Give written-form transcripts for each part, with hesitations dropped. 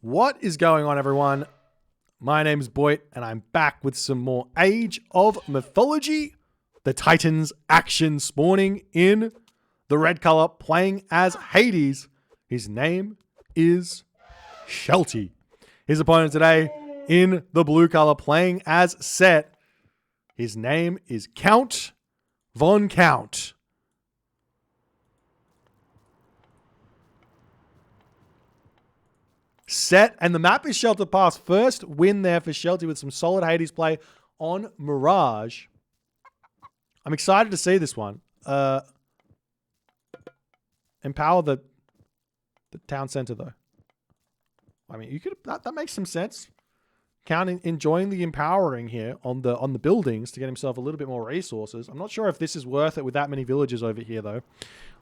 What is going on, everyone? My name is Boit, and I'm back with some more Age of Mythology. The Titans action spawning in the red color, playing as Hades. His name is Shelty. His opponent today in the blue color, playing as Set. His name is Count Von Count. Set, and the map is Shelter Pass. First win there for Shelty with some solid Hades play on Mirage. I'm excited to see this one. Empower the town center, though. I mean, you could that makes some sense. Count enjoying the empowering here on the buildings to get himself a little bit more resources. I'm not sure if this is worth it with that many villagers over here, though.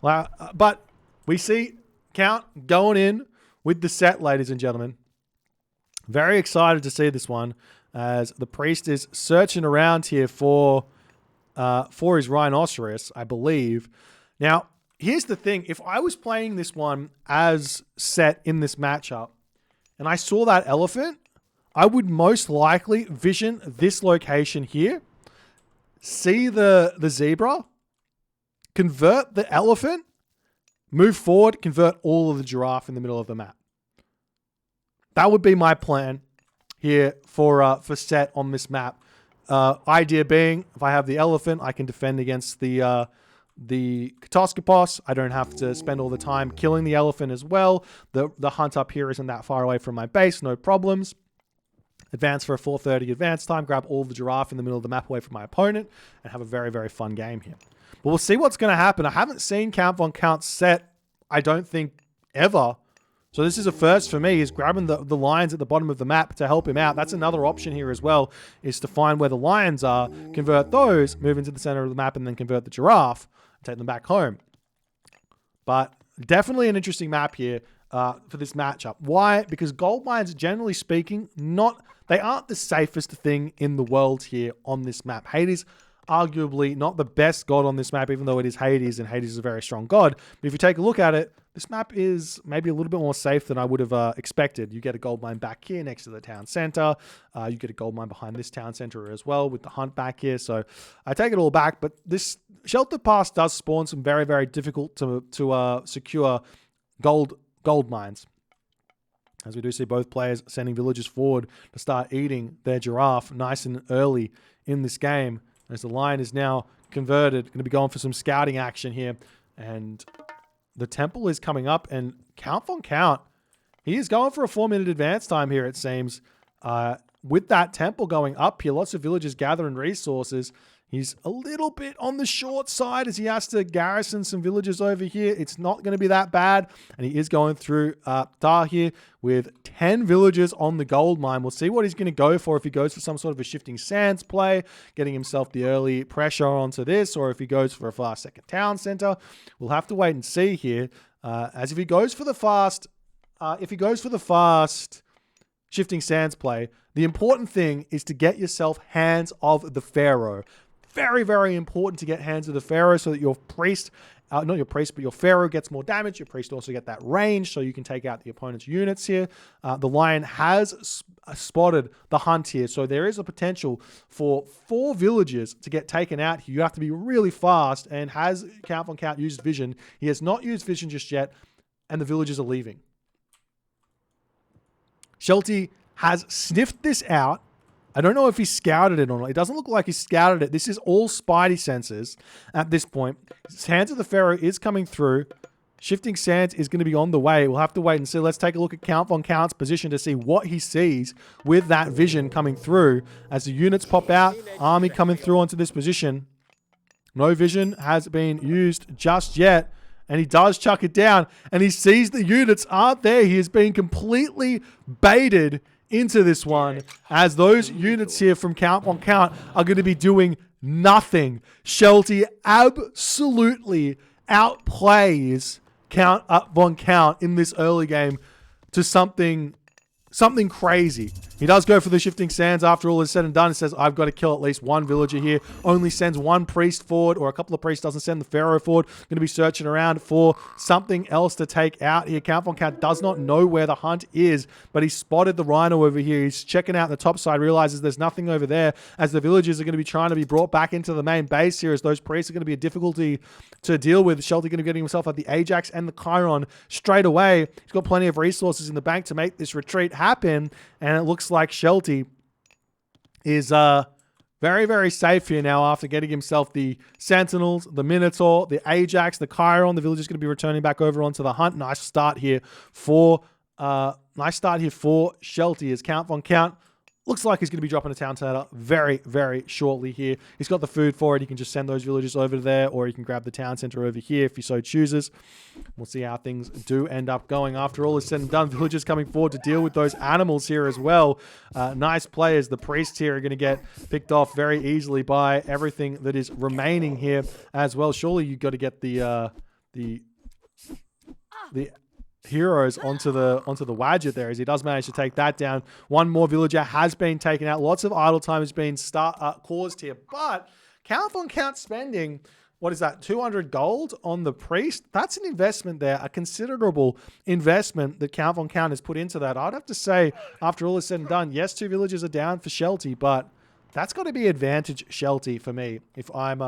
But we see Count going in with the Set, ladies and gentlemen. Very excited to see this one as the priest is searching around here for his rhinoceros, I believe. Now, here's the thing. If I was playing this one as Set in this matchup and I saw that elephant, I would most likely vision this location here, see the zebra, convert the elephant, move forward, convert all of the giraffe in the middle of the map. That would be my plan here for Set on this map. Idea being, if I have the elephant, I can defend against the Katoskopos. I don't have to spend all the time killing the elephant as well. The hunt up here isn't that far away from my base, no problems. Advance for a 4:30 advance time, grab all the giraffe in the middle of the map away from my opponent, and have a very, very fun game here. But we'll see what's going to happen. I haven't seen Count Von Count Set, I don't think, ever. So this is a first for me. He's grabbing the lions at the bottom of the map to help him out. That's another option here as well, is to find where the lions are, convert those, move into the center of the map, and then convert the giraffe, and take them back home. But definitely an interesting map here for this matchup. Why? Because gold mines, generally speaking, they aren't the safest thing in the world here on this map. Hades, arguably not the best god on this map, even though it is Hades, and Hades is a very strong god. But if you take a look at it, this map is maybe a little bit more safe than I would have expected. You get a gold mine back here next to the town center. You get a gold mine behind this town center as well with the hunt back here. So I take it all back, but this Shelter Pass does spawn some very, very difficult to secure gold mines. As we do see both players sending villagers forward to start eating their giraffe nice and early in this game. As the lion is now converted, going to be going for some scouting action here. And the temple is coming up, and Count Von Count, he is going for a 4-minute advance time here, it seems. With that temple going up here, lots of villagers gathering resources. He's a little bit on the short side as he has to garrison some villagers over here. It's not going to be that bad. And he is going through Dar here with 10 villagers on the gold mine. We'll see what he's going to go for, if he goes for some sort of a shifting sands play, getting himself the early pressure onto this, or if he goes for a fast second town center. We'll have to wait and see here. As if he goes for the fast, shifting sands play, the important thing is to get yourself hands of the Pharaoh. Very, very important to get hands of the Pharaoh so that your priest, not your priest, but your Pharaoh gets more damage. Your priest also get that range so you can take out the opponent's units here. The lion has spotted the hunt here, so there is a potential for 4 villagers to get taken out here. You have to be really fast, and has Count Von Count used vision? He has not used vision just yet, and the villagers are leaving. Shelty has sniffed this out. I don't know if he scouted it or not. It doesn't look like he scouted it. This is all Spidey senses at this point. Hands of the Pharaoh is coming through. Shifting Sands is going to be on the way. We'll have to wait and see. Let's take a look at Count Von Count's position to see what he sees with that vision coming through. As the units pop out, army coming through onto this position. No vision has been used just yet. And he does chuck it down. And he sees the units aren't there. He is being completely baited into this one, as those units here from Count Von Count are going to be doing nothing. Shelty absolutely outplays Count Von Count in this early game to something something crazy. He does go for the shifting sands after all is said and done. He says, I've got to kill at least one villager here. Only sends one priest forward, or a couple of priests, doesn't send the pharaoh forward. Going to be searching around for something else to take out here. Count Von Count does not know where the hunt is, but he spotted the rhino over here. He's checking out the top side, realizes there's nothing over there, as the villagers are going to be trying to be brought back into the main base here, as those priests are going to be a difficulty to deal with. Shelty going to be getting himself at the Ajax and the Chiron straight away. He's got plenty of resources in the bank to make this retreat happen, and it looks like Shelty is very, very safe here now after getting himself the Sentinels, the Minotaur, the Ajax, the Chiron. The villager's going to be returning back over onto the hunt. Nice start here for Shelty, as Count Von Count looks like he's going to be dropping a town center very, very shortly here. He's got the food for it. He can just send those villagers over there, or he can grab the town center over here if he so chooses. We'll see how things do end up going. After all is said and done, villagers coming forward to deal with those animals here as well. Nice players. The priests here are going to get picked off very easily by everything that is remaining here as well. Surely you've got to get the heroes onto the Wadget there, as he does manage to take that down. One more villager has been taken out. Lots of idle time has been caused here, but Count Von Count spending, what is that, 200 gold on the priest? That's an investment there, a considerable investment that Count Von Count has put into that. I'd have to say, after all is said and done, yes, 2 villagers are down for Shelty, but that's got to be advantage Shelty for me. If I'm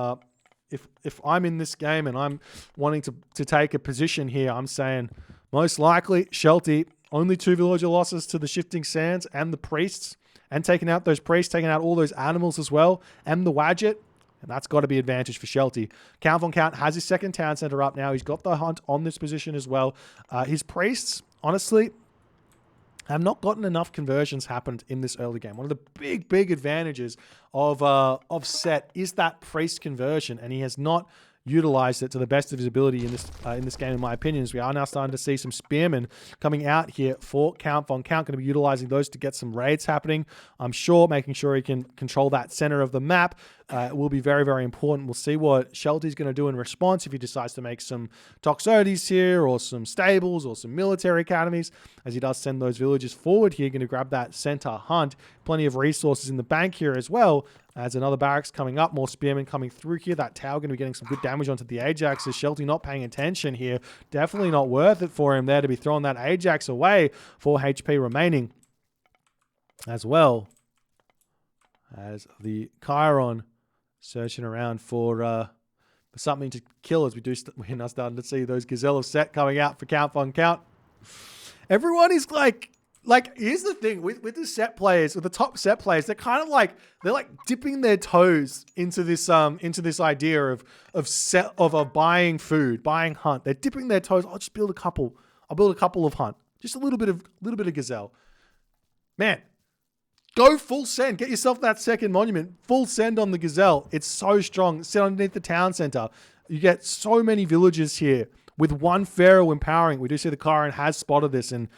in this game and I'm wanting to take a position here, I'm saying most likely Shelty, only 2 villager losses to the shifting sands and the priests, and taking out those priests, taking out all those animals as well, and the Wadget, and that's got to be advantage for Shelty. Count Von Count has his second town center up now. He's got the hunt on this position as well. His priests, honestly, have not gotten enough conversions happened in this early game. One of the big advantages of Set is that priest conversion, and he has not utilized it to the best of his ability in this game, in my opinion. As we are now starting to see some spearmen coming out here for Count Von Count, going to be utilizing those to get some raids happening. I'm sure making sure he can control that center of the map will be very, very important. We'll see what Shelty's going to do in response if he decides to make some Toxotes here, or some stables, or some military academies, as he does send those villagers forward here, going to grab that center hunt. Plenty of resources in the bank here as well, as another barracks coming up, more spearmen coming through here. That tower going to be getting some good damage onto the Ajax. Is Shelty not paying attention here? Definitely not worth it for him there to be throwing that Ajax away. 4 HP remaining as well, as the Chiron searching around for something to kill, as we're now starting to see those Gazelle of Set coming out for Count Von Count. Everyone is like, here's the thing with the set players, with the top set players, they're kind of like, they're like dipping their toes into this idea of buying food, buying hunt. They're dipping their toes. I'll build a couple of hunt, just a little bit of Gazelle. Man, go full send. Get yourself that second monument. Full send on the Gazelle. It's so strong. Sit underneath the town center. You get so many villagers here with one pharaoh empowering. We do see the Chiron has spotted this, and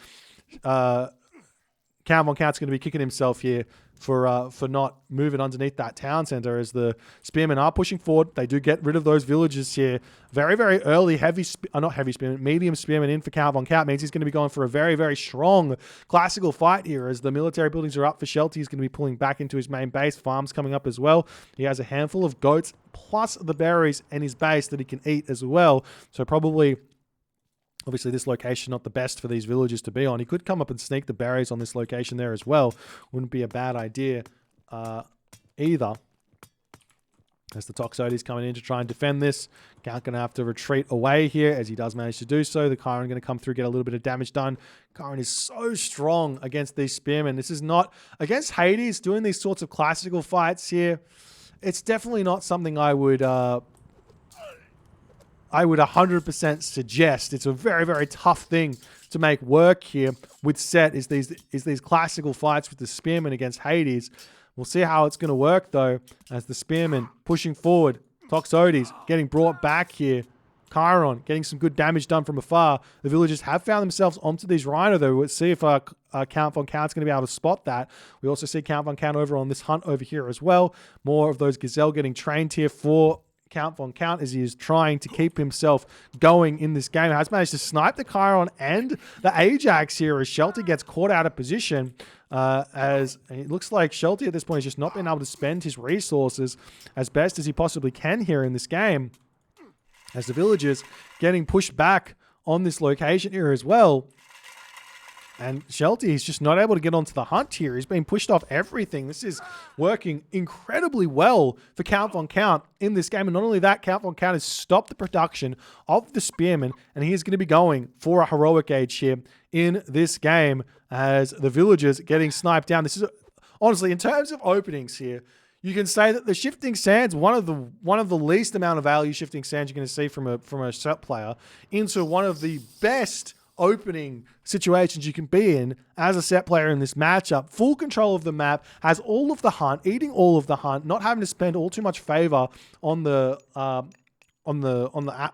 Count Von Count's going to be kicking himself here for not moving underneath that town center, as the spearmen are pushing forward. They do get rid of those villagers here very, very early. Medium spearmen in for Count Von Count means he's going to be going for a very, very strong classical fight here, as the military buildings are up for Shelty. He's going to be pulling back into his main base. Farms coming up as well. He has a handful of goats plus the berries in his base that he can eat as well. So obviously, this location not the best for these villagers to be on. He could come up and sneak the berries on this location there as well. Wouldn't be a bad idea either. As the Toxotes coming in to try and defend this. Count going to have to retreat away here, as he does manage to do so. The Chiron going to come through, get a little bit of damage done. Chiron is so strong against these spearmen. This is not against Hades doing these sorts of classical fights here. It's definitely not something I would 100% suggest. It's a very, very tough thing to make work here with Set, is these classical fights with the spearmen against Hades. We'll see how it's going to work, though, as the spearmen pushing forward. Toxotes getting brought back here. Chiron getting some good damage done from afar. The villagers have found themselves onto these rhino, though. We'll see if Count Von Count's going to be able to spot that. We also see Count Von Count over on this hunt over here as well. More of those Gazelle getting trained here for Count Von Count as he is trying to keep himself going in this game. Has managed to snipe the Chiron and the Ajax here as Shelty gets caught out of position. As it looks like Shelty at this point has just not been able to spend his resources as best as he possibly can here in this game. As the villagers getting pushed back on this location here as well. And Shelty is just not able to get onto the hunt here. He's been pushed off everything. This is working incredibly well for Count Von Count in this game. And not only that, Count Von Count has stopped the production of the Spearman. And he is going to be going for a heroic age here in this game as the villagers getting sniped down. This is, honestly, in terms of openings here, you can say that the shifting sands, one of the least amount of value shifting sands you're going to see from a set player, into one of the best opening situations you can be in as a set player in this matchup. Full control of the map, has all of the hunt, eating all of the hunt, not having to spend all too much favor on the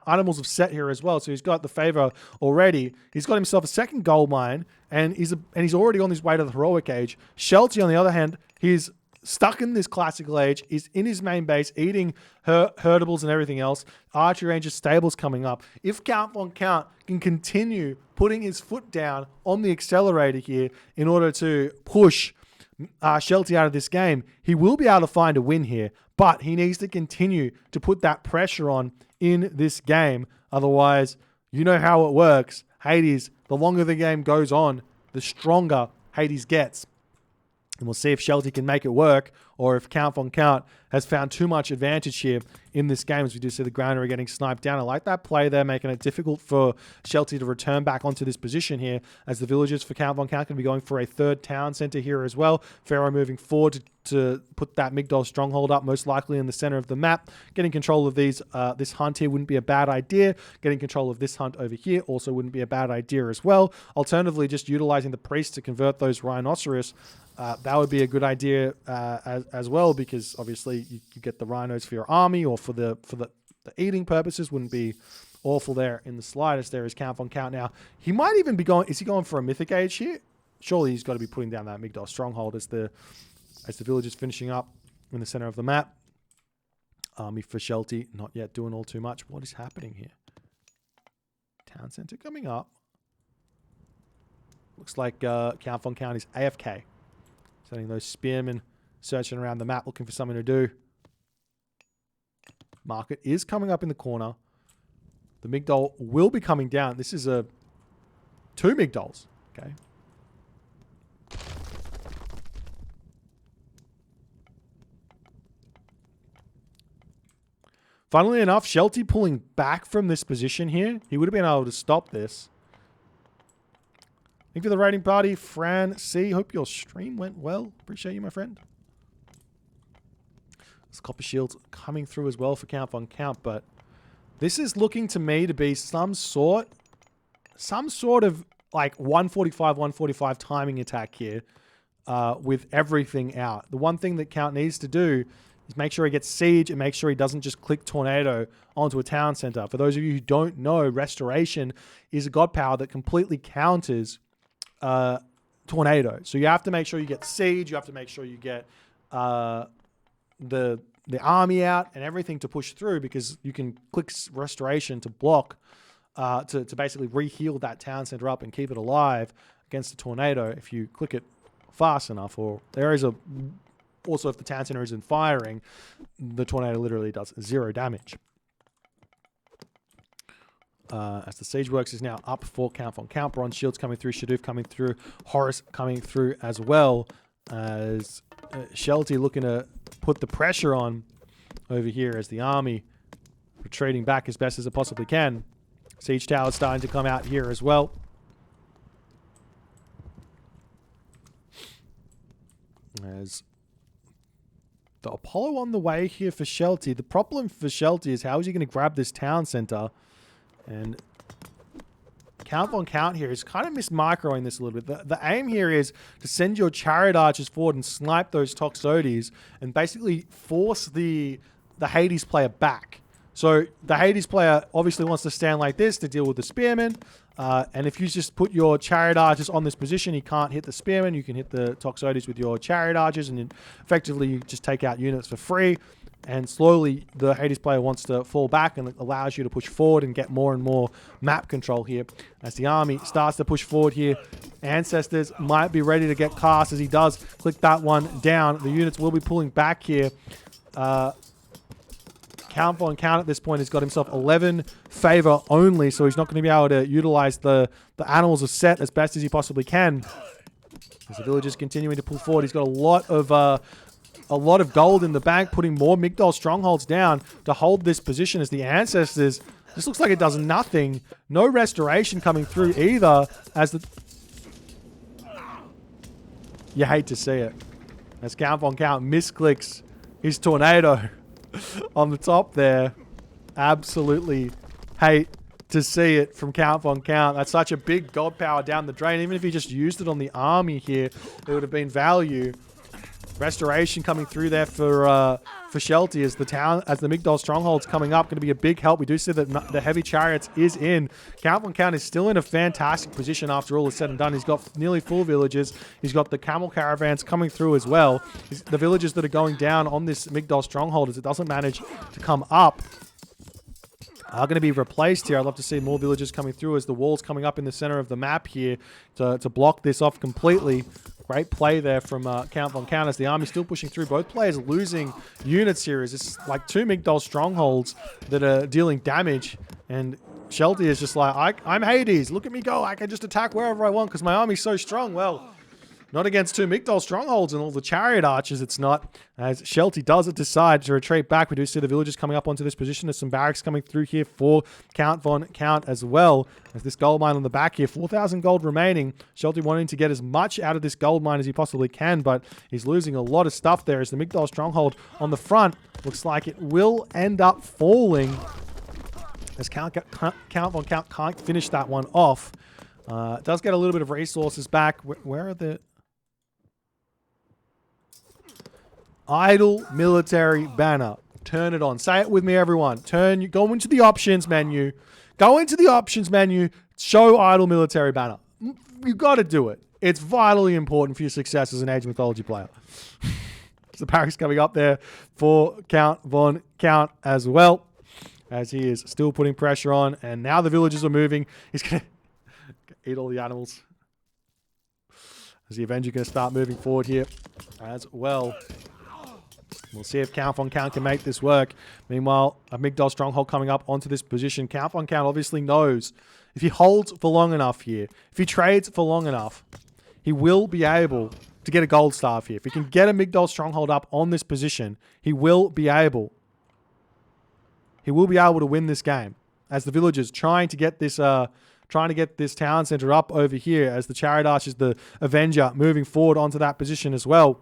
animals of set here as well. So he's got the favor already. He's got himself a second gold mine, and he's already on his way to the heroic age. Shelty, on the other hand, he's stuck in this classical age, is in his main base, eating herdables and everything else. Archery ranges, stables coming up. If Count Von Count can continue putting his foot down on the accelerator here in order to push Shelty out of this game, he will be able to find a win here. But he needs to continue to put that pressure on in this game. Otherwise, you know how it works. Hades, the longer the game goes on, the stronger Hades gets. And we'll see if Shelty can make it work, or if Count Von Count has found too much advantage here in this game, as we do see the granary getting sniped down. I like that play there, making it difficult for Shelty to return back onto this position here, as the villagers for Count Von Count can be going for a third town center here as well. Pharaoh moving forward to put that Migdol stronghold up, most likely in the center of the map. Getting control of these, this hunt here wouldn't be a bad idea. Getting control of this hunt over here also wouldn't be a bad idea as well. Alternatively, just utilizing the priest to convert those rhinoceros, that would be a good idea as well, because obviously you get the rhinos for your army, or for the eating purposes. Wouldn't be awful there in the slightest. There is Count Von Count now. He might even be going, is he going for a mythic age here? Surely he's got to be putting down that Migdol stronghold as the village is finishing up in the center of the map. Army for Shelty, not yet doing all too much. What is happening here? Town center coming up. Looks like Count Von Count is AFK. Sending those spearmen searching around the map, looking for something to do. Market is coming up in the corner. The Migdol will be coming down. This is a 2 Migdols. Okay. Funnily enough, Shelty pulling back from this position here, he would have been able to stop this. Thank you for the raiding party, Fran C. Hope your stream went well. Appreciate you, my friend. This copper shield's coming through as well for Count Von Count, but this is looking to me to be some sort of like 145 timing attack here with everything out. The one thing that Count needs to do is make sure he gets siege and make sure he doesn't just click tornado onto a town center. For those of you who don't know, restoration is a god power that completely counters tornado. So you have to make sure you get siege, you have to make sure you get the army out and everything to push through, because you can click restoration to block, to basically re-heal that town center up and keep it alive against a tornado if you click it fast enough. Or there is also if the town center isn't firing, the tornado literally does 0 damage. As the siege works is now up for Count Von Count. Bronze shields coming through, Shadoof coming through, Horus coming through as well, as Shelty looking to put the pressure on over here as the army retreating back as best as it possibly can. Siege tower starting to come out here as well. As the Apollo on the way here for Shelty. The problem for Shelty is how is he going to grab this town center? And Count Von Count here is kind of mismicroing this a little bit. The aim here is to send your chariot archers forward and snipe those Toxotes and basically force the Hades player back. So the Hades player obviously wants to stand like this to deal with the spearmen. And if you just put your chariot archers on this position, he can't hit the spearmen. You can hit the Toxotes with your chariot archers, and effectively you just take out units for free. And slowly, the Hades player wants to fall back, and it allows you to push forward and get more and more map control here. As the army starts to push forward here, Ancestors might be ready to get cast. As he does click that one down, the units will be pulling back here. Count Von Count at this point has got himself 11 favor only, so he's not going to be able to utilize the animals of set as best as he possibly can. As the village is continuing to pull forward, he's got a lot of gold in the bank, putting more Migdol strongholds down to hold this position as the Ancestors. This looks like it does nothing. No restoration coming through either. You hate to see it. As Count Von Count misclicks his tornado on the top there. Absolutely hate to see it from Count Von Count. That's such a big god power down the drain. Even if he just used it on the army here, it would have been value. Restoration coming through there for Shelty as the Migdol stronghold's coming up. Going to be a big help. We do see that the heavy chariots is in. Count Von Count is still in a fantastic position after all is said and done. He's got nearly full villages. He's got the camel caravans coming through as well. The villages that are going down on this Migdol stronghold as it doesn't manage to come up are going to be replaced here. I'd love to see more villagers coming through as the wall's coming up in the center of the map here to block this off completely. Great play there from Count Von Count as the army's still pushing through. Both players losing units here. It's like two Migdol strongholds that are dealing damage. And Shelty is just like, I'm Hades. Look at me go. I can just attack wherever I want because my army's so strong. Well, not against two Migdol strongholds and all the chariot archers, it's not. As Shelty does decide to retreat back, we do see the villagers coming up onto this position. There's some barracks coming through here for Count Von Count as well. As this gold mine on the back here, 4,000 gold remaining. Shelty wanting to get as much out of this gold mine as he possibly can, but he's losing a lot of stuff there as the Migdol stronghold on the front looks like it will end up falling. As Count Von Count can't finish that one off. It does get a little bit of resources back. Where are the... Idle military banner. Turn it on. Say it with me, everyone. Go into the options menu. Go into the options menu. Show idle military banner. You got to do it. It's vitally important for your success as an Age of Mythology player. The barracks coming up there for Count Von Count as well, as he is still putting pressure on. And now the villagers are moving. He's going to eat all the animals. As the Avenger going to start moving forward here as well. We'll see if Count Von Count can make this work. Meanwhile, a Migdol stronghold coming up onto this position. Count Von Count obviously knows if he holds for long enough here, if he trades for long enough, he will be able to get a gold staff here. If he can get a Migdol stronghold up on this position, he will be able to win this game. As the villagers trying to get this town center up over here, as the chariot archers, the Avenger moving forward onto that position as well.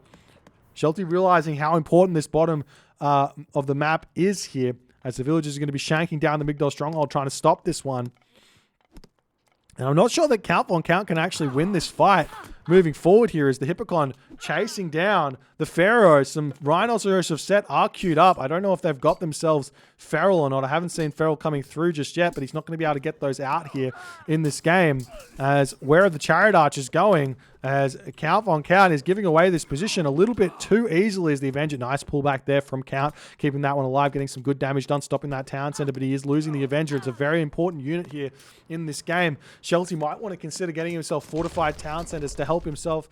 Shelty realizing how important this bottom of the map is here, as the villagers are going to be shanking down the Migdol stronghold, trying to stop this one. And I'm not sure that Count Von Count can actually win this fight moving forward here, as the Hippocon chasing down the Pharaoh. Some Rhinoceros of Set are queued up. I don't know if they've got themselves Feral or not. I haven't seen Feral coming through just yet, but he's not going to be able to get those out here in this game. As where are the chariot archers going? As Count Von Count is giving away this position a little bit too easily as the Avenger. Nice pullback there from Count, keeping that one alive, getting some good damage done, stopping that town center, but he is losing the Avenger. It's a very important unit here in this game. Shelty might want to consider getting himself fortified town centers to help himself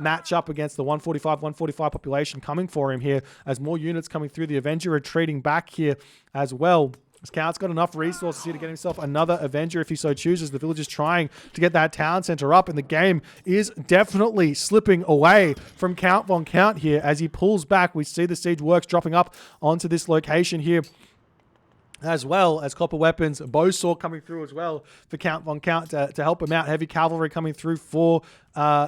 match up against the 145 population coming for him here, as more units coming through. The Avenger retreating back here as well. As Count's got enough resources here to get himself another Avenger if he so chooses. The village is trying to get that town center up, and the game is definitely slipping away from Count Von Count here as he pulls back. We see the siege works dropping up onto this location here, as well as copper weapons, bowsaw coming through as well for Count Von Count to help him out. Heavy cavalry coming through for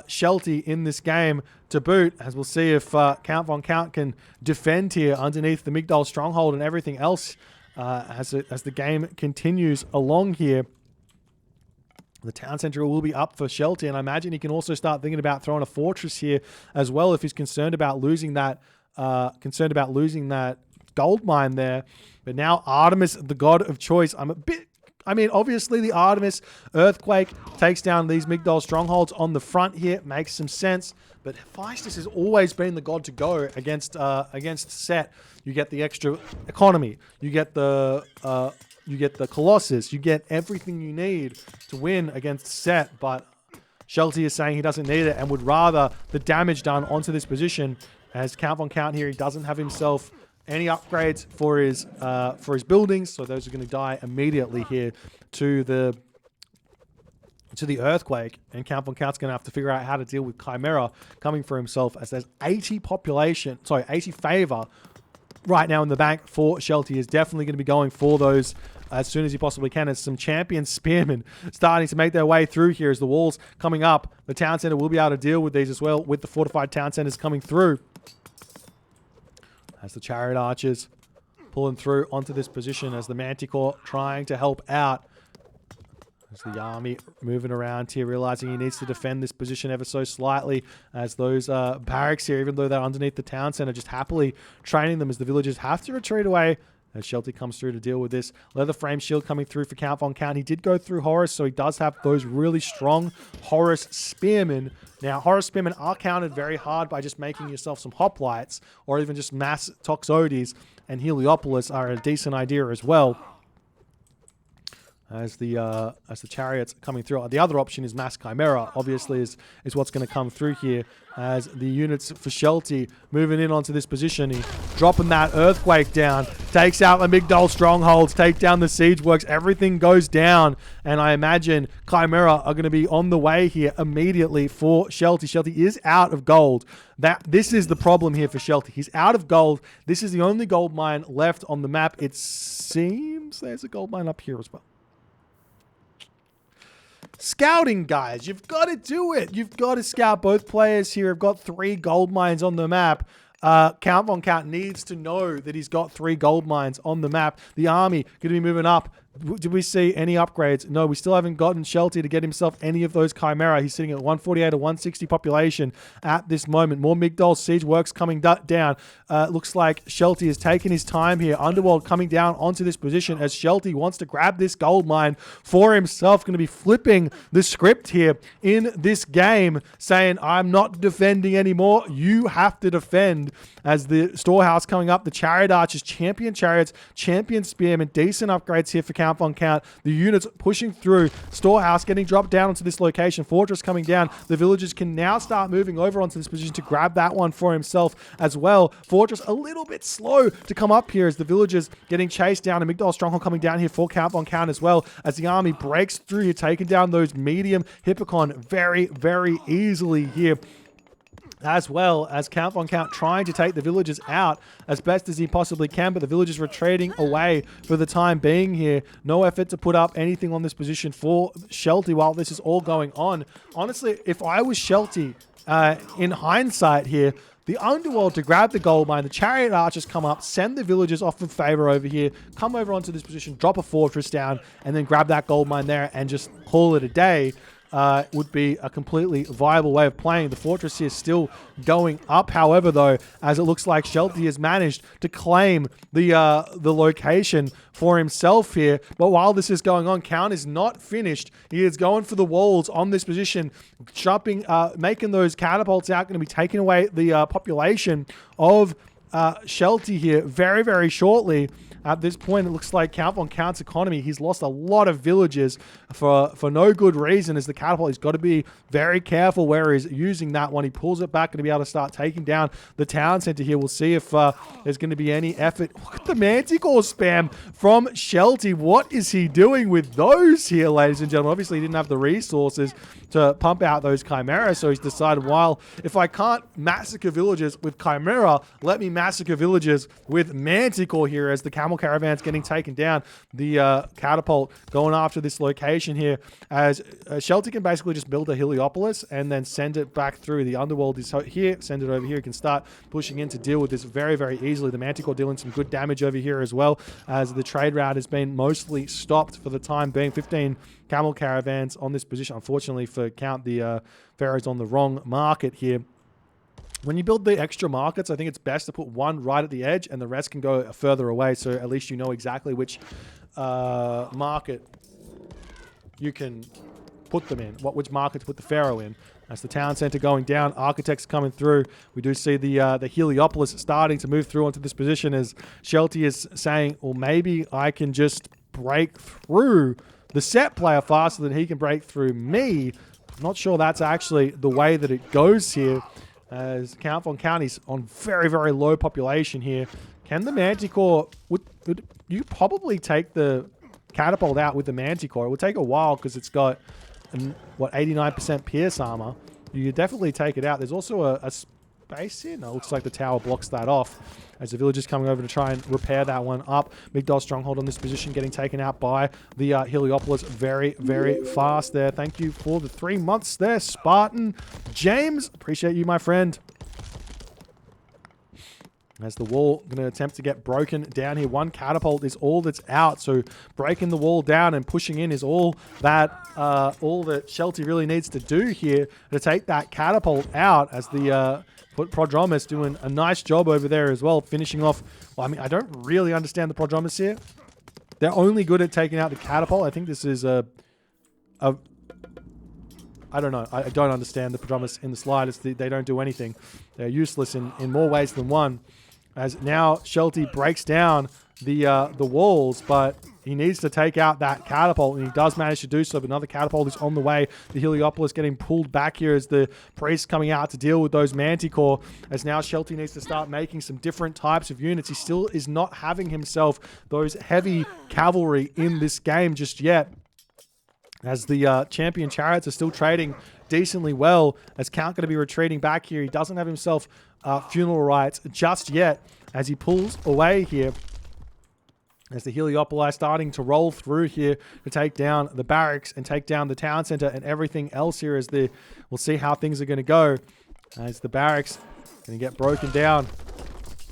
Shelty in this game to boot, as we'll see if Count Von Count can defend here underneath the Migdol stronghold and everything else as the game continues along here. The town center will be up for Shelty, and I imagine he can also start thinking about throwing a fortress here as well if he's concerned about losing that gold mine there. But now Artemis, the god of choice, I'm I mean, obviously the Artemis Earthquake takes down these Migdol strongholds on the front here. Makes some sense. But Hephaestus has always been the god to go against Set. You get the extra economy. You get the Colossus. You get everything you need to win against Set. But Shelty is saying he doesn't need it and would rather the damage done onto this position. As Count von Count here, he doesn't have himself any upgrades for his buildings, so those are going to die immediately here to the earthquake. And Count von Count's going to have to figure out how to deal with Chimera coming for himself, as there's 80 favor right now in the bank for Shelty. Is definitely going to be going for those as soon as he possibly can. As some champion spearmen starting to make their way through here as the walls coming up. The town center will be able to deal with these as well, with the fortified town centers coming through. As the chariot archers pulling through onto this position, as the Manticore trying to help out. As the army moving around here, realizing he needs to defend this position ever so slightly. As those barracks here, even though they're underneath the town center, just happily training them as the villagers have to retreat away. As Shelty comes through to deal with this. Leather frame shield coming through for Count von Count. He did go through Horus, so he does have those really strong Horus spearmen. Now, Horus spearmen are countered very hard by just making yourself some hoplites, or even just mass Toxotes and Heliopolis are a decent idea as well. As the chariots coming through. The other option is Mass Chimera, obviously, is what's going to come through here. As the units for Shelty moving in onto this position. He dropping that earthquake down. Takes out the Migdol strongholds. Take down the siege works. Everything goes down. And I imagine Chimera are going to be on the way here immediately for Shelty. Shelty is out of gold. This is the problem here for Shelty. He's out of gold. This is the only gold mine left on the map. It seems there's a gold mine up here as well. Scouting, guys. You've got to do it. You've got to scout. Both players here have got 3 gold mines on the map. Count von Count needs to know that he's got 3 gold mines on the map. The army going to be moving up. Did we see any upgrades? No, we still haven't gotten Shelty to get himself any of those Chimera. He's sitting at 148 or 160 population at this moment. More Migdol siege works coming down. Looks like Shelty is taking his time here. Underworld coming down onto this position as Shelty wants to grab this gold mine for himself. Going to be flipping the script here in this game, saying, I'm not defending anymore. You have to defend. As the storehouse coming up, the chariot archers, champion chariots, champion spearmen, decent upgrades here for Count von Count. The units pushing through. Storehouse getting dropped down onto this location. Fortress coming down. The villagers can now start moving over onto this position to grab that one for himself as well. Fortress a little bit slow to come up here as the villagers getting chased down. A Migdol stronghold coming down here for Count von Count as well, as the army breaks through here, taking down those medium Hippocon very, very easily here. As well as Count von Count trying to take the villagers out as best as he possibly can, but the villagers retreating away for the time being here. No effort to put up anything on this position for Shelty while this is all going on. Honestly, if I was Shelty, in hindsight here, the Underworld to grab the gold mine, the chariot archers come up, send the villagers off in favor over here, come over onto this position, drop a fortress down, and then grab that gold mine there and just call it a day. Would be a completely viable way of playing. The fortress here is still going up, however, though, as it looks like Shelty has managed to claim the location for himself here. But while this is going on, Count is not finished. He is going for the walls on this position, jumping, making those catapults out, going to be taking away the population of Shelty here very, very shortly. At this point, it looks like Count von Count's economy, he's lost a lot of villages for no good reason, as the catapult, he's got to be very careful where he's using that one. He pulls it back, going to be able to start taking down the town center here. We'll see if there's going to be any effort. Look at the Manticore spam from Shelty. What is he doing with those here, ladies and gentlemen? Obviously, he didn't have the resources to pump out those Chimeras, so he's decided, well, if I can't massacre villagers with Chimera, let me massacre villagers with Manticore here, as the camel caravan's getting taken down. The catapult going after this location here, as Shelty can basically just build a Heliopolis and then send it back through. The Underworld is here, send it over here. He can start pushing in to deal with this very, very easily. The Manticore dealing some good damage over here as well, as the trade route has been mostly stopped for the time being. 15 camel caravans on this position. Unfortunately for Count, the Pharaoh's on the wrong market here. When you build the extra markets, I think it's best to put one right at the edge and the rest can go further away, so at least you know exactly which market you can put them in, which market to put the Pharaoh in. As the town center going down, architects coming through. We do see the Heliopolis starting to move through onto this position as Shelty is saying, well, maybe I can just break through the set player faster than he can break through me. I'm not sure that's actually the way that it goes here, as Count Von Count is on very, very low population here. Can the Manticore... Would you probably take the catapult out with the Manticore? It would take a while because it's got, 89% pierce armor. You could definitely take it out. There's also a space here. No, it looks like the tower blocks that off as the villagers coming over to try and repair that one up. Migdol Stronghold on this position getting taken out by the Heliopolis very, very fast there. Thank you for the 3 months there, Spartan. James, appreciate you, my friend. As the wall going to attempt to get broken down here. One catapult is all that's out. So breaking the wall down and pushing in is all that Shelty really needs to do here to take that catapult out, as the Prodromus doing a nice job over there as well, finishing off. Well, I mean, I don't really understand the Prodromus here. They're only good at taking out the catapult. I think this is I don't know. I don't understand the Prodromus in the slightest. They don't do anything. They're useless in more ways than one. As now Shelty breaks down the walls, but he needs to take out that catapult, and he does manage to do so, but another catapult is on the way. The Heliopolis getting pulled back here as the priest coming out to deal with those Manticore, as now Shelty needs to start making some different types of units. He still is not having himself those heavy cavalry in this game just yet, as the champion chariots are still trading decently well, as Count going to be retreating back here. He doesn't have himself funeral rites just yet, as he pulls away here, as the Heliopoli starting to roll through here to take down the barracks and take down the town center and everything else here. As we'll see how things are going to go, as the barracks going to get broken down.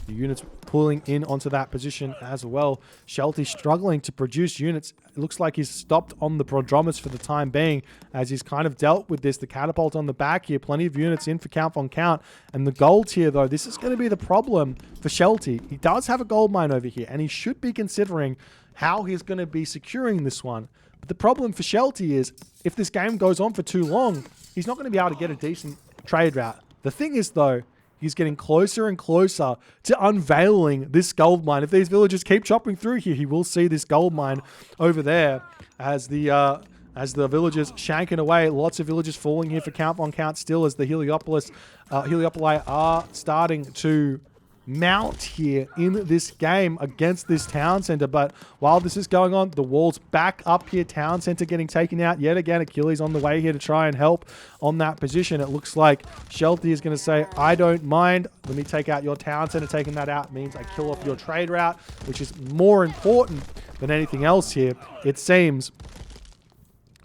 The units pulling in onto that position as well. Shelty struggling to produce units. It looks like he's stopped on the Prodromus for the time being, as he's kind of dealt with this. The catapult on the back here. Plenty of units in for Count Von Count. And the gold here, though, this is going to be the problem for Shelty. He does have a gold mine over here, and he should be considering how he's going to be securing this one. But the problem for Shelty is, if this game goes on for too long, he's not going to be able to get a decent trade route. The thing is, though, he's getting closer and closer to unveiling this gold mine. If these villagers keep chopping through here, he will see this gold mine over there, as the villagers shanking away. Lots of villagers falling here for Count Von Count still, as the Heliopoli are starting to mount here in this game against this town center. But while this is going on, the wall's back up here. Town center getting taken out yet again. Achilles on the way here to try and help on that position. It looks like Shelty is going to say, I don't mind. Let me take out your town center. Taking that out means I kill off your trade route, which is more important than anything else here, it seems,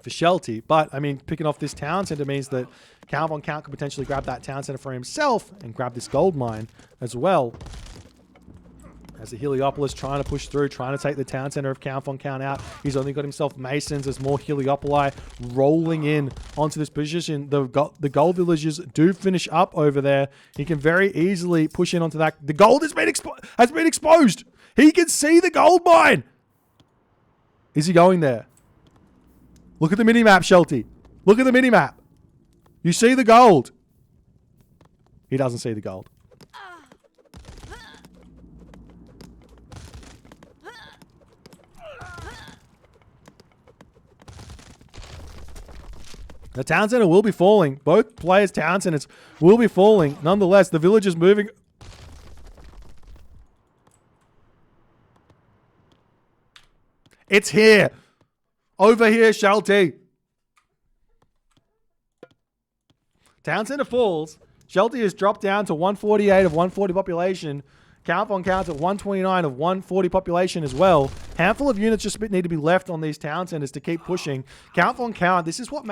for Shelty. But, I mean, picking off this town center means that Count Von Count could potentially grab that town center for himself and grab this gold mine as well. As the Heliopolis trying to push through, trying to take the town center of Count Von Count out. He's only got himself Masons as more Heliopoli rolling in onto this position. The gold villagers do finish up over there. He can very easily push in onto that. The gold has been exposed. He can see the gold mine. Is he going there? Look at the minimap, Shelty. Look at the minimap. You see the gold. He doesn't see the gold. The town center will be falling. Both players' town centers will be falling. Nonetheless, the village is moving. It's here. Over here, Shelty. Town center falls. Shelty has dropped down to 148 of 140 population. Count Von Count's at 129 of 140 population as well. Handful of units just need to be left on these town centers to keep pushing. Count Von Count, this is what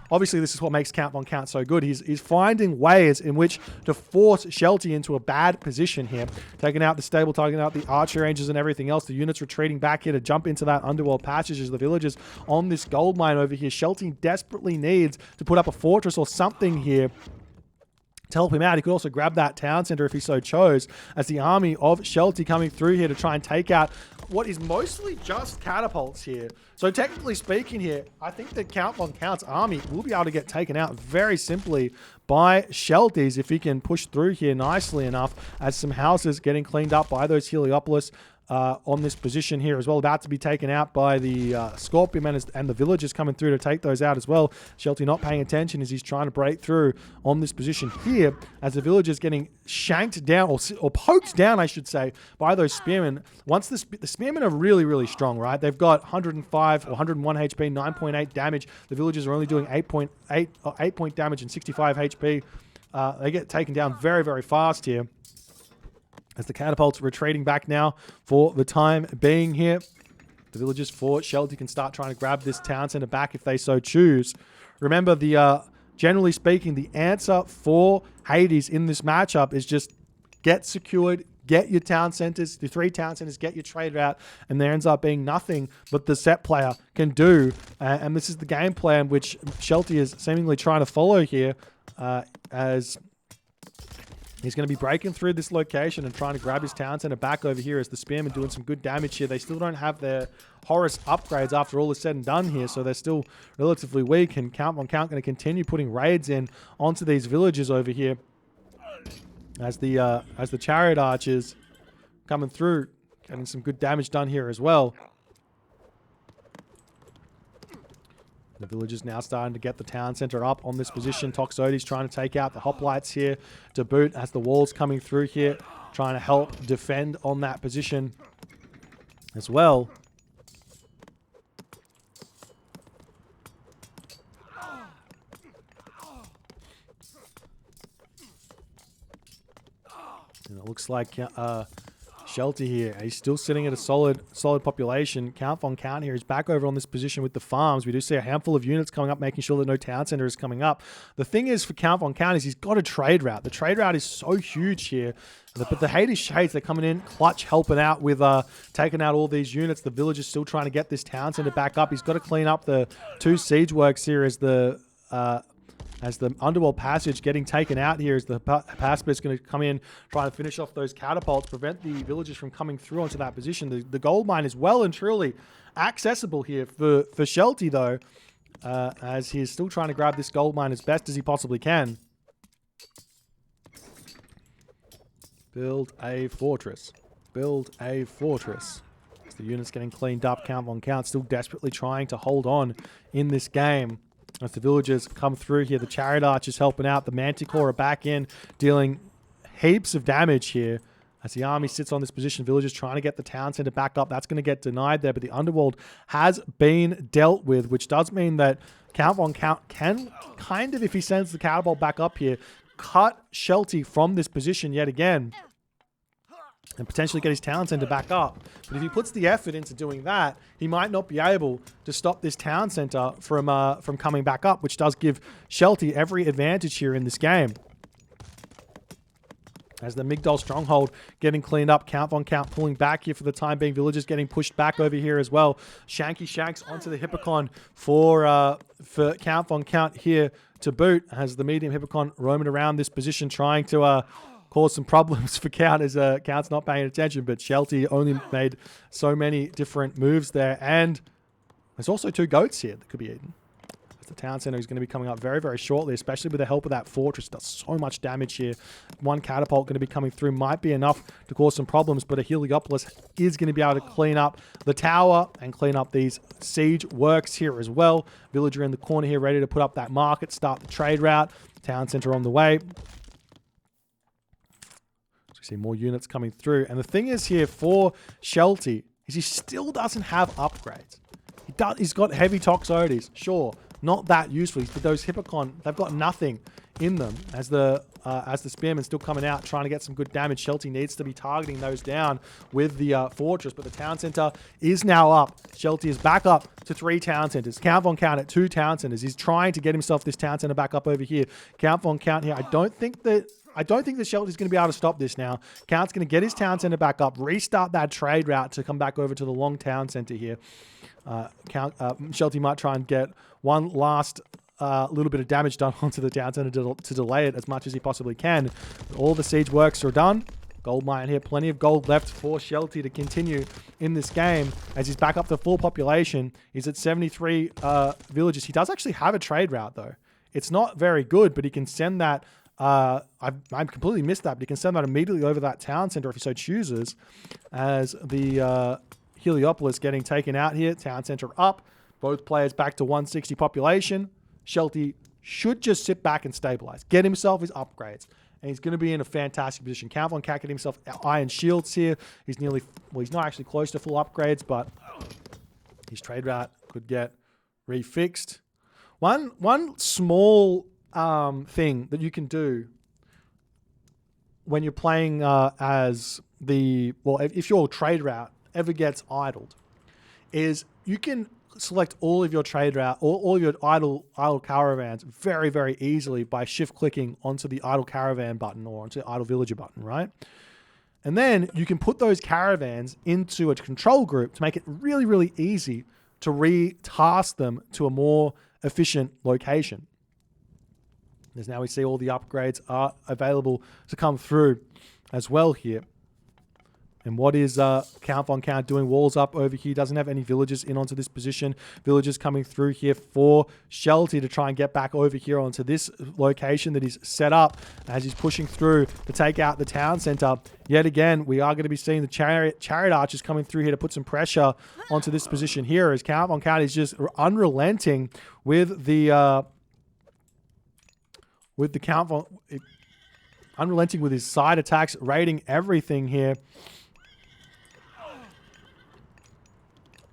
obviously this is what makes Count Von Count so good. He's finding ways in which to force Shelty into a bad position here. Taking out the stable, taking out the archer ranges and everything else. The units retreating back here to jump into that underworld passage as the villagers on this gold mine over here. Shelty desperately needs to put up a fortress or something here to help him out. He could also grab that town center if he so chose, as the army of Shelty coming through here to try and take out what is mostly just catapults here. So technically speaking here, I think that Count Von Count's army will be able to get taken out very simply by Shelties if he can push through here nicely enough, as some houses getting cleaned up by those Heliopolis on this position here as well, about to be taken out by the Scorpion and the villagers coming through to take those out as well. Shelty not paying attention as he's trying to break through on this position here, as the villagers getting shanked down, or poked down, I should say, by those spearmen. Once the spearmen are really, really strong, right? They've got 105 or 101 HP, 9.8 damage. The villagers are only doing 8 point damage and 65 HP. They get taken down very, very fast here, as the catapults retreating back now for the time being here. The villagers for Shelty can start trying to grab this town center back if they so choose. Remember, generally speaking, the answer for Hades in this matchup is just get secured, get your town centers, the 3 town centers, get your trade route, and there ends up being nothing but the set player can do. And this is the game plan which Shelty is seemingly trying to follow here, as he's going to be breaking through this location and trying to grab his town center back over here, as the spearmen doing some good damage here. They still don't have their Horus upgrades after all is said and done here, so they're still relatively weak, and Count Von Count going to continue putting raids in onto these villages over here, as the chariot archers coming through, getting some good damage done here as well. The villagers now starting to get the town center up on this position. Toxotes trying to take out the hoplites here to boot, as the walls coming through here, trying to help defend on that position as well. And it looks like Shelty here, he's still sitting at a solid population. Count Von Count here is back over on this position with the farms. We do see a handful of units coming up, making sure that no town center is coming up. The thing is for Count Von Count is he's got a trade route. The trade route is so huge here. But the Hades Shades, they're coming in clutch, helping out with taking out all these units. The village is still trying to get this town center back up. He's got to clean up the 2 siege works here as the Underworld passage getting taken out here, as the Pasper is going to come in, trying to finish off those catapults, prevent the villagers from coming through onto that position. The gold mine is well and truly accessible here for Shelty, though, as he is still trying to grab this gold mine as best as he possibly can. Build a fortress. Build a fortress. As the unit's getting cleaned up, Count Von Count still desperately trying to hold on in this game. As the villagers come through here, the chariot archers helping out. The manticore are back in, dealing heaps of damage here. As the army sits on this position, villagers trying to get the town center back up. That's going to get denied there, but the Underworld has been dealt with, which does mean that Count Von Count can kind of, if he sends the catapult back up here, cut Shelty from this position yet again, and potentially get his town center back up. But if he puts the effort into doing that, he might not be able to stop this town center from coming back up, which does give Shelty every advantage here in this game. As the Migdol stronghold getting cleaned up, Count Von Count pulling back here for the time being. Villagers getting pushed back over here as well. Shanky Shanks onto the Hippocon for Count Von Count here to boot, as the medium Hippocon roaming around this position, trying to cause some problems for Count, as Count's not paying attention, but Shelty only made so many different moves there. And there's also 2 goats here that could be eaten. The town center is going to be coming up very, very shortly, especially with the help of that fortress. It does so much damage here. 1 catapult going to be coming through might be enough to cause some problems, but a Heliopolis is going to be able to clean up the tower and clean up these siege works here as well. Villager in the corner here ready to put up that market, start the trade route. Town center on the way. See more units coming through. And the thing is here for Shelty is he still doesn't have upgrades. He's got heavy Toxotes, sure, not that useful. But those Hippocon, they've got nothing in them, as the spearman's still coming out trying to get some good damage. Shelty needs to be targeting those down with the fortress, but the town center is now up. Shelty is back up to 3 town centers. Count Von Count at 2 town centers. He's trying to get himself this town center back up over here. Count Von Count here. I don't think that Shelty's going to be able to stop this now. Count's going to get his town center back up, restart that trade route to come back over to the long town center here. Shelty might try and get one last a little bit of damage done onto the town center to delay it as much as he possibly can. All the siege works are done. Gold mine here. Plenty of gold left for Shelty to continue in this game as he's back up to full population. He's at 73 villages. He does actually have a trade route, though. It's not very good, but he can send that. I completely missed that, but he can send that immediately over that town center if he so chooses, as the Heliopolis getting taken out here. Town center up. Both players back to 160 population. Shelty should just sit back and stabilize. Get himself his upgrades. And he's going to be in a fantastic position. Count von Cat getting himself iron shields here. He's nearly, well, he's not actually close to full upgrades, but his trade route could get refixed. One small thing that you can do when you're playing as the, well, if your trade route ever gets idled, is you can select all of your trade route, all of your idle caravans very, very easily by shift clicking onto the idle caravan button or onto the idle villager button, right? And then you can put those caravans into a control group to make it really, really easy to re-task them to a more efficient location. As now we see all the upgrades are available to come through as well here. And what is Count von Count doing? Walls up over here. Doesn't have any villagers in onto this position. Villagers coming through here for Shelty to try and get back over here onto this location that he's set up as he's pushing through to take out the town center. Yet again, we are going to be seeing the chariot archers coming through here to put some pressure onto this position here as Count von Count is just unrelenting with the Count von... unrelenting with his side attacks, raiding everything here.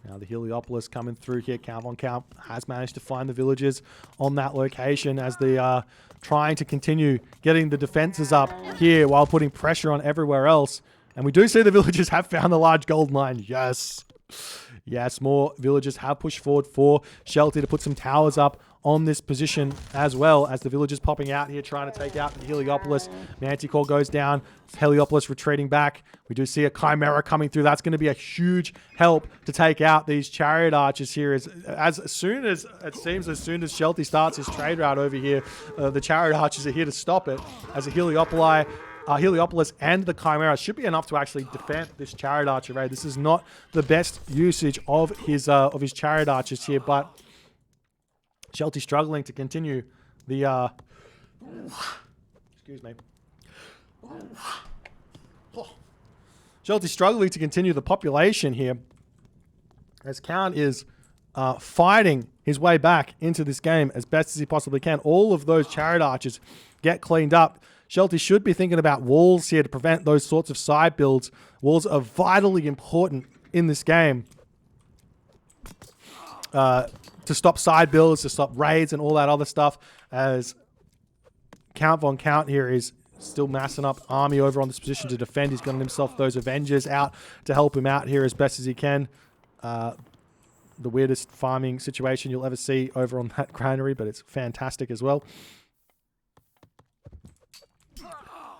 Now the Heliopolis coming through here. Count von Count has managed to find the villagers on that location as they are trying to continue getting the defenses up here while putting pressure on everywhere else. And we do see the villagers have found the large gold mine. Yes. Yes, more villagers have pushed forward for Shelty to put some towers up on this position as well as the villagers popping out here trying to take out the Heliopolis. Manticore goes down. Heliopolis retreating back. We do see a Chimera coming through. That's going to be a huge help to take out these chariot archers here. As soon as it seems, as soon as Shelty starts his trade route over here, the chariot archers are here to stop it as the Heliopolis and the Chimera should be enough to actually defend this chariot archer raid. This is not the best usage of his chariot archers here, but Shelty struggling to continue the excuse me. Shelty struggling to continue the population here as Count is fighting his way back into this game as best as he possibly can. All of those chariot archers get cleaned up. Shelty should be thinking about walls here to prevent those sorts of side builds. Walls are vitally important in this game to stop side builds, to stop raids and all that other stuff, as Count von Count here is still massing up army over on this position to defend. He's gotten himself those Avengers out to help him out here as best as he can. The weirdest farming situation you'll ever see over on that granary, but it's fantastic as well.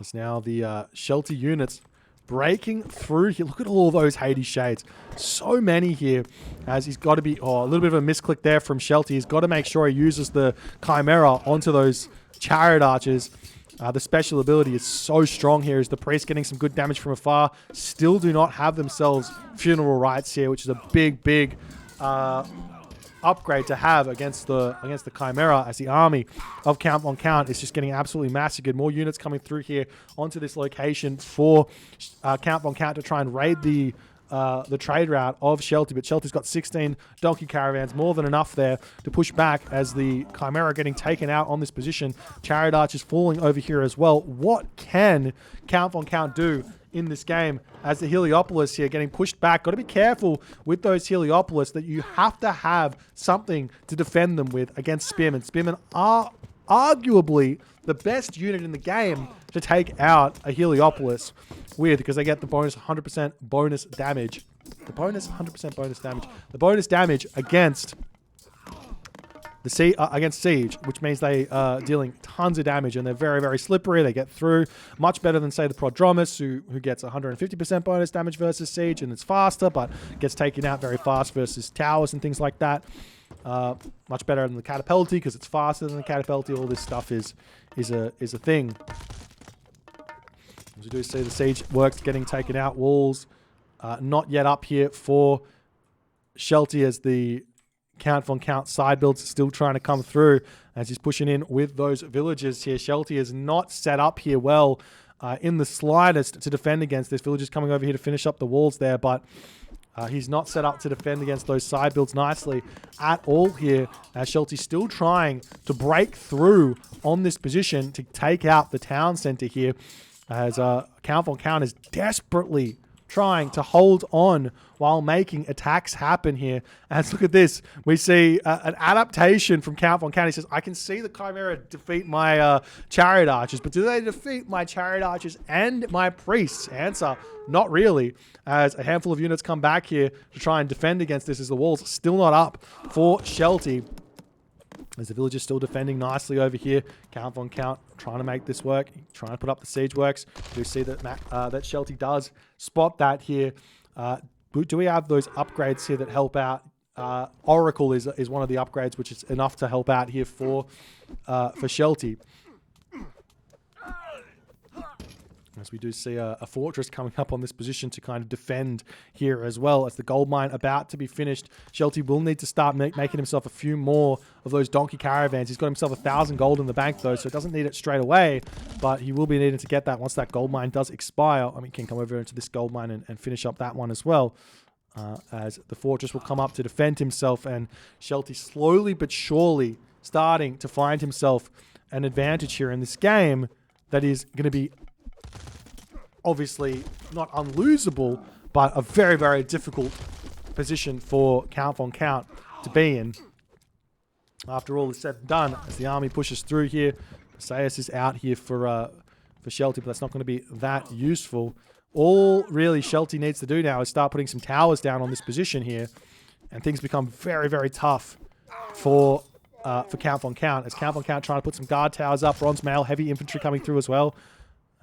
It's now the Shelty units breaking through here. Look at all those Hades shades. So many here as he's got to be... Oh, a little bit of a misclick there from Shelty. He's got to make sure he uses the Chimera onto those chariot archers. The special ability is so strong here as the priest getting some good damage from afar. Still do not have themselves funeral rites here, which is a big upgrade to have against the Chimera, as the army of Count von Count is just getting absolutely massacred. More units coming through here onto this location for Count von Count to try and raid the trade route of Shelty, but Shelty's got 16 donkey caravans, more than enough there to push back as the Chimera getting taken out on this position. Chariot archers falling over here as well. What can Count von Count do in this game as the Heliopolis here getting pushed back? Got to be careful with those Heliopolis that you have to have something to defend them with against Spearmen. Spearmen are arguably the best unit in the game to take out a Heliopolis with, because they get the bonus 100% bonus damage. The bonus 100% bonus damage. The bonus damage against against siege, which means they are dealing tons of damage, and they're very, very slippery. They get through much better than, say, the Prodromus, who gets 150% bonus damage versus siege, and it's faster, but gets taken out very fast versus towers and things like that. Much better than the Catapulti because it's faster than the Catapulti. All this stuff is a thing. As we do see the siege works getting taken out. Walls not yet up here for Shelty as the Count von Count side builds still trying to come through as he's pushing in with those villagers here. Shelty is not set up here well in the slightest to defend against this. Villagers coming over here to finish up the walls there, but he's not set up to defend against those side builds nicely at all here. As Shelty's still trying to break through on this position to take out the town center here. As Count von Count is desperately trying to hold on while making attacks happen here. And look at this. We see an adaptation from Count von Count. He says, I can see the Chimera defeat my chariot archers, but do they defeat my chariot archers and my priests? Answer, not really. As a handful of units come back here to try and defend against this as the walls still not up for Shelty. As the villagers still defending nicely over here. Count von Count trying to make this work. Trying to put up the siege works. We see that that Shelty does spot that here. Do we have those upgrades here that help out? Oracle is one of the upgrades, which is enough to help out here for Shelty. As we do see a fortress coming up on this position to kind of defend here as well. As the gold mine about to be finished, Shelty will need to start making himself a few more of those donkey caravans. He's got himself 1,000 gold in the bank though, so it doesn't need it straight away, but he will be needing to get that once that gold mine does expire. I mean, he can come over into this gold mine and finish up that one as well. As the fortress will come up to defend himself, and Shelty slowly but surely starting to find himself an advantage here in this game that is going to be obviously not unlosable, but a very, very difficult position for Count von Count to be in. After all is said and done, as the army pushes through here, Sayas is out here for Shelty, but that's not going to be that useful. All really Shelty needs to do now is start putting some towers down on this position here, and things become very, very tough for Count von Count. As Count von Count trying to put some guard towers up, bronze mail, heavy infantry coming through as well.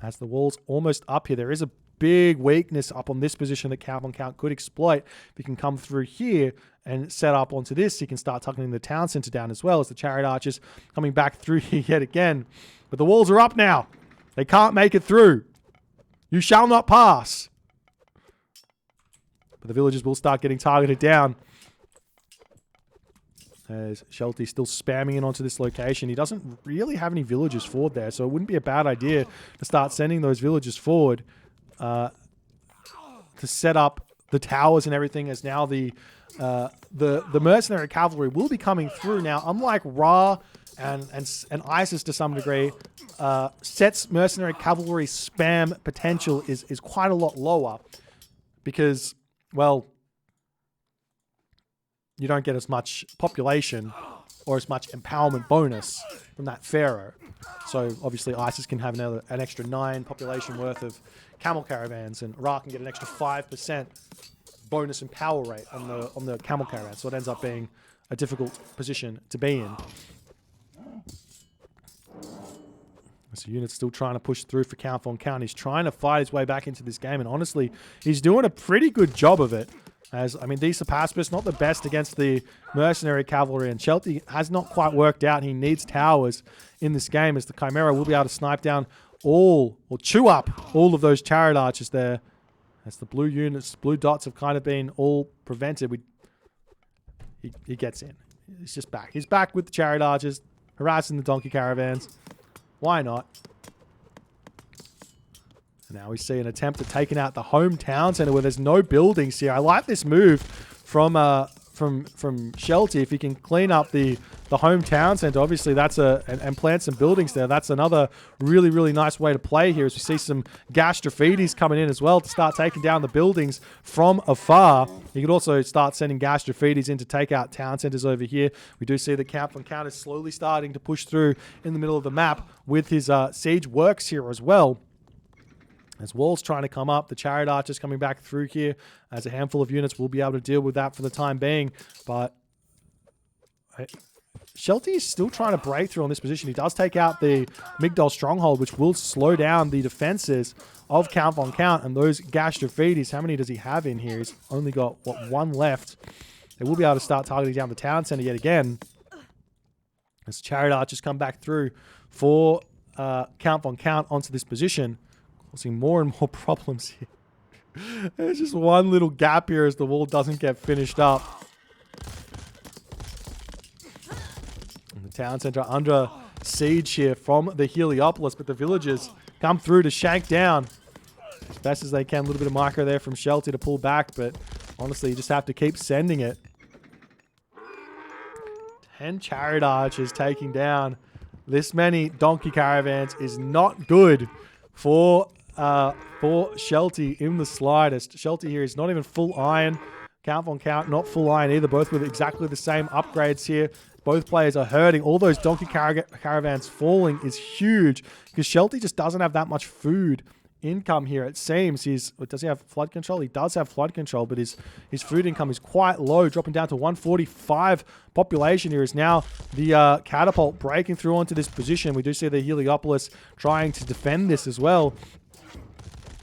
As the wall's almost up here, there is a big weakness up on this position that Count von Count could exploit. If he can come through here and set up onto this, he can start tucking the town center down as well, as the chariot archers coming back through here yet again. But the walls are up now. They can't make it through. You shall not pass. But the villagers will start getting targeted down. As Shelty still spamming in onto this location. He doesn't really have any villagers forward there, so it wouldn't be a bad idea to start sending those villagers forward to set up the towers and everything, as now the mercenary cavalry will be coming through. Now, unlike Ra and ISIS to some degree, Set's mercenary cavalry spam potential is quite a lot lower because, well, you don't get as much population or as much empowerment bonus from that pharaoh. So obviously ISIS can have an extra 9 population worth of camel caravans, and Ra can get an extra 5% bonus and power rate on the camel caravans. So it ends up being a difficult position to be in. So unit's still trying to push through for Count von Count. He's trying to fight his way back into this game, and honestly, he's doing a pretty good job of it. As, I mean, these Paspis, not the best against the mercenary cavalry, and Shelty has not quite worked out. He needs towers in this game, as the Chimera will be able to snipe down or chew up all of those chariot archers there. As the blue units, blue dots have kind of been all prevented. He gets in. He's just back. He's back with the chariot archers, harassing the donkey caravans. Why not? Now we see an attempt at taking out the hometown center where there's no buildings here. I like this move from Shelty. If he can clean up the hometown center, obviously that's and plant some buildings there. That's another really, really nice way to play here, as we see some Gastrophetes coming in as well to start taking down the buildings from afar. You could also start sending Gastrophetes in to take out town centers over here. We do see the Count von Count is slowly starting to push through in the middle of the map with his siege works here as well. As walls trying to come up, the chariot archers coming back through here, as a handful of units will be able to deal with that for the time being. But Shelty is still trying to break through on this position. He does take out the Migdol stronghold, which will slow down the defenses of Count von Count. And those Gastrophetes, how many does he have in here? He's only got, what, 1 left. they will be able to start targeting down the town center yet again. As Chariot Archers come back through for count on count onto this position, causing more and more problems here. There's just one little gap here as the wall doesn't get finished up. And the town center under siege here from the Heliopolis, but the villagers come through to shank down as best as they can. A little bit of micro there from Shelty to pull back, but honestly, you just have to keep sending it. 10 Chariot Archers taking down this many donkey caravans is not good for Shelty in the slightest. Shelty here is not even full iron. Count on count, not full iron either. Both with exactly the same upgrades here. Both players are hurting. All those donkey caravans falling is huge because Shelty just doesn't have that much food income here. It seems does he have flood control? He does have flood control, but his food income is quite low, dropping down to 145 population here. Is now the catapult breaking through onto this position. We do see the Heliopolis trying to defend this as well.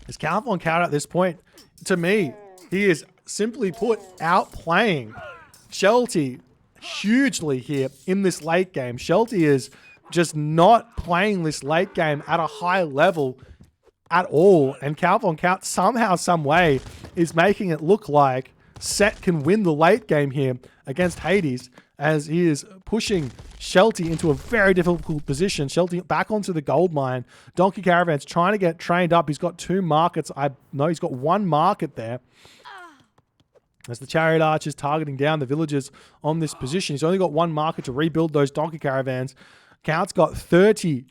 It's count on count at this point. To me, he is simply put outplaying Shelty hugely here in this late game. Shelty is just not playing this late game at a high level at all, and count on count somehow, some way is making it look like Set can win the late game here against Hades, as he is pushing Shelty into a very difficult position. Shelty back onto the gold mine. Donkey Caravan's trying to get trained up. He's got 2 markets. I know he's got 1 market there. As the Chariot Archers targeting down the villagers on this position. He's only got 1 market to rebuild those donkey caravans. Count's got 30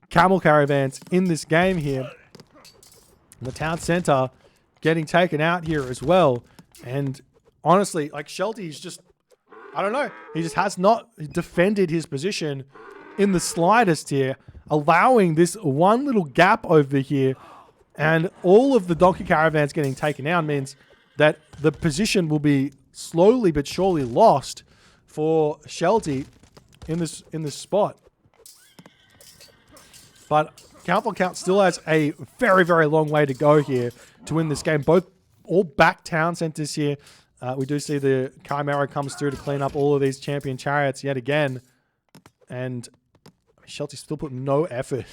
camel caravans in this game here. And the town center getting taken out here as well. And honestly, like Shelty's just, I don't know. He just has not defended his position in the slightest here, allowing this one little gap over here. And all of the donkey caravans getting taken out means that the position will be slowly but surely lost for Shelty in this spot. But Count on Count still has a very, very long way to go here to win this game. All back town centers here. We do see the Chimera comes through to clean up all of these champion chariots yet again. And Shelty still put no effort.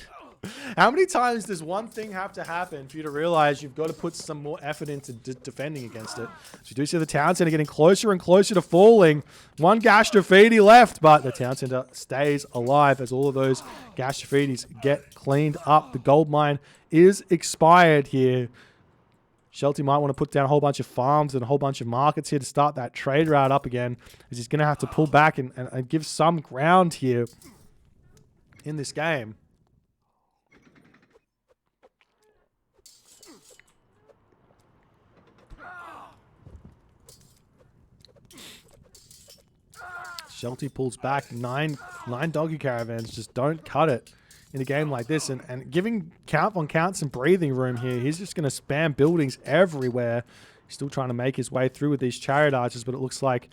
How many times does one thing have to happen for you to realize you've got to put some more effort into defending against it? So you do see the town center getting closer and closer to falling. 1 Gastrofidi left, but the town center stays alive as all of those Gastrofidis get cleaned up. The gold mine is expired here. Shelty might want to put down a whole bunch of farms and a whole bunch of markets here to start that trade route up again, as he's going to have to pull back and give some ground here in this game. Shelty pulls back. 9 doggy caravans just don't cut it in a game like this. And giving Count on Count some breathing room here. He's just going to spam buildings everywhere. He's still trying to make his way through with these Chariot Archers, but it looks like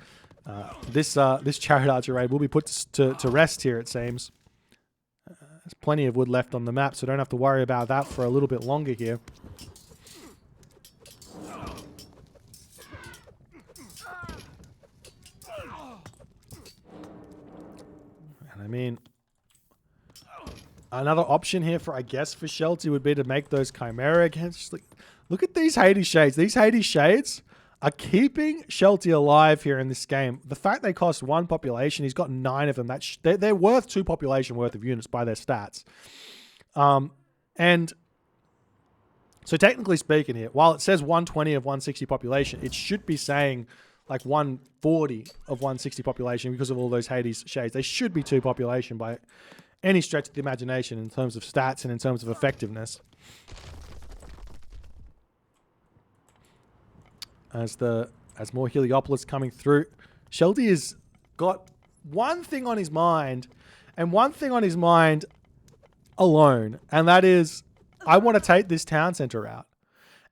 this Chariot Archer raid will be put to rest here, it seems. There's plenty of wood left on the map, so don't have to worry about that for a little bit longer here. I mean, another option here for, I guess, for Shelty would be to make those Chimera again. Just look at these Hades Shades. These Hades Shades are keeping Shelty alive here in this game. The fact they cost 1 population, he's got 9 of them. They're worth 2 population worth of units by their stats. And so technically speaking here, while it says 120 of 160 population, it should be saying like 140 of 160 population because of all those Hades Shades. They should be 2 population by any stretch of the imagination in terms of stats and in terms of effectiveness. As more Heliopolis coming through, Shelty has got one thing on his mind, and one thing on his mind alone, and that is, I want to take this town center out.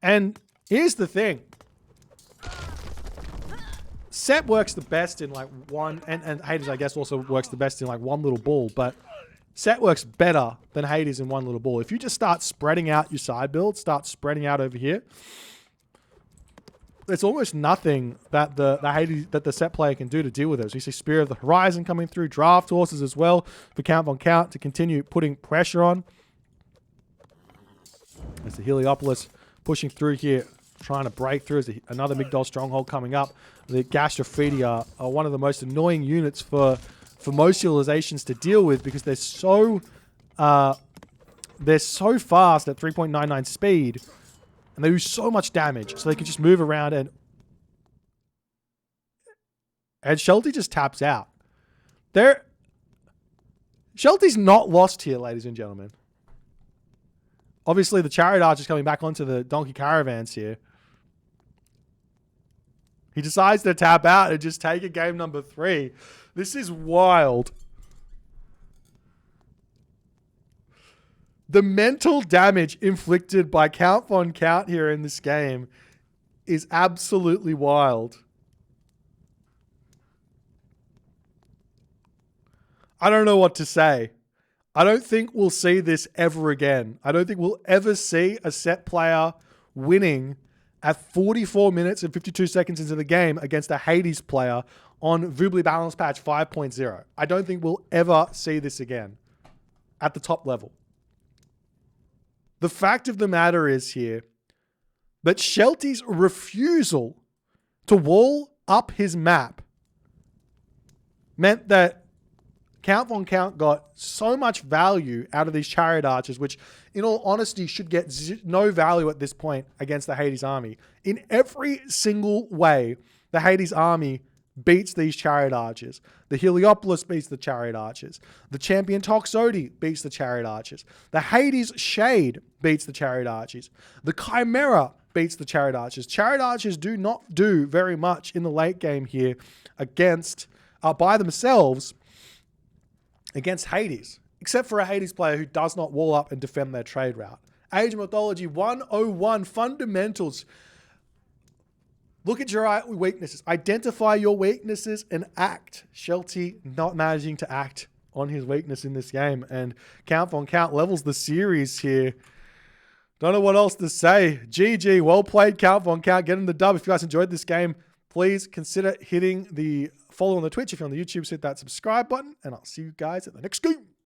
And here's the thing. Set works the best in like one, and Hades, I guess, also works the best in like one little ball, but Set works better than Hades in one little ball. If you just start spreading out your side build, start spreading out over here, there's almost nothing that the Hades, that the set player can do to deal with it. So you see Spear of the Horizon coming through, draft horses as well for Count Von Count to continue putting pressure on. As the Heliopolis pushing through here, trying to break through. As another Migdol stronghold coming up. The Gastropheti are one of the most annoying units for most civilizations to deal with, because they're so fast at 3.99 speed, and they do so much damage, so they can just move around, and Shelty just taps out. Shelty's not lost here, ladies and gentlemen. Obviously, the Chariot Archer is coming back onto the Donkey Caravans here. He decides to tap out and just take a game number 3. This is wild. The mental damage inflicted by Count Von Count here in this game is absolutely wild. I don't know what to say. I don't think we'll see this ever again. I don't think we'll ever see a set player winning at 44 minutes and 52 seconds into the game against a Hades player on Vubly Balance Patch 5.0. I don't think we'll ever see this again at the top level. The fact of the matter is here that Shelty's refusal to wall up his map meant that Count Von Count got so much value out of these Chariot Archers, which in all honesty should get no value at this point against the Hades army. In every single way, the Hades army beats these Chariot Archers. The Heliopolis beats the Chariot Archers. The Champion Toxotes beats the Chariot Archers. The Hades Shade beats the Chariot Archers. The Chimera beats the Chariot Archers. Chariot Archers do not do very much in the late game here against, by themselves, against Hades, except for a Hades player who does not wall up and defend their trade route. Age of Mythology 101 fundamentals. Look at your weaknesses. Identify your weaknesses and act. Shelty not managing to act on his weakness in this game. And Count Von Count levels the series here. Don't know what else to say. GG. Well played, Count Von Count. Getting the dub. If you guys enjoyed this game, please consider hitting the follow on the Twitch. If you're on the YouTube, hit that subscribe button. And I'll see you guys at the next game.